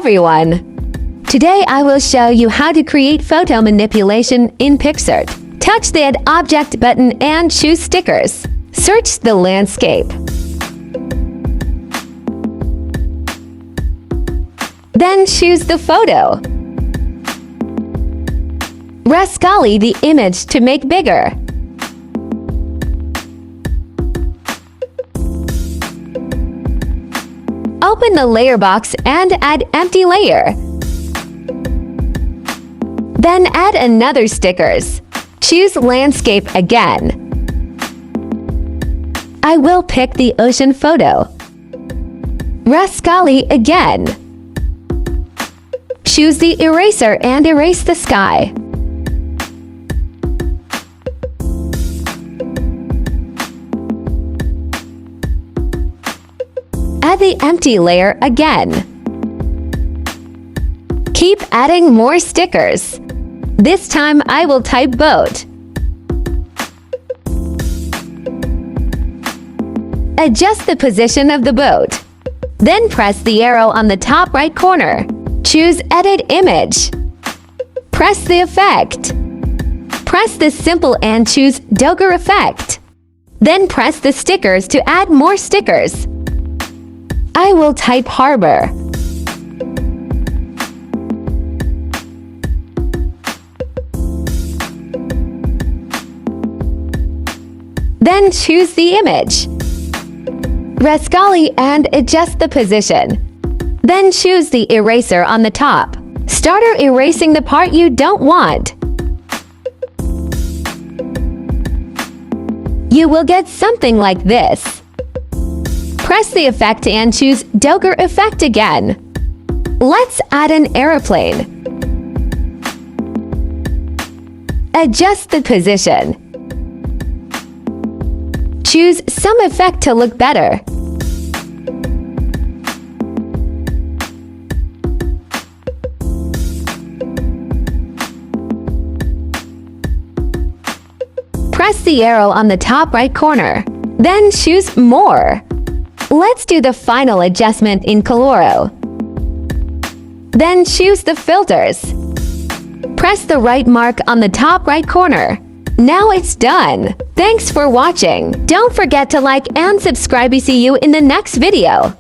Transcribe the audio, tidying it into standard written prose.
everyone! Today I will show you how to create photo manipulation in PicSart. Touch the Add Object button and choose Stickers. Search the landscape. Then choose the photo. Rascally the image to make bigger. Open the layer box and add empty layer. Then add another stickers. Choose landscape again. I will pick the ocean photo. Rascally again. Choose the eraser and erase the sky. Add the empty layer again. Keep adding more stickers. This time I will type boat. Adjust the position of the boat. Then press the arrow on the top right corner. Choose Edit Image. Press the effect. Press this symbol and choose Docker Effect. Then press the stickers to add more stickers. I will type harbor. Then choose the image. Rascally and adjust the position. Then choose the eraser on the top. Start erasing the part you don't want. You will get something like this. Press the effect and choose Docker Effect again. Let's add an airplane. Adjust the position. Choose some effect to look better. Press the arrow on the top right corner. Then choose More. Let's do the final adjustment in Coloro. Then choose the filters. Press the right mark on the top right corner. Now it's done. Thanks for watching. Don't forget to like and subscribe. See you in the next video.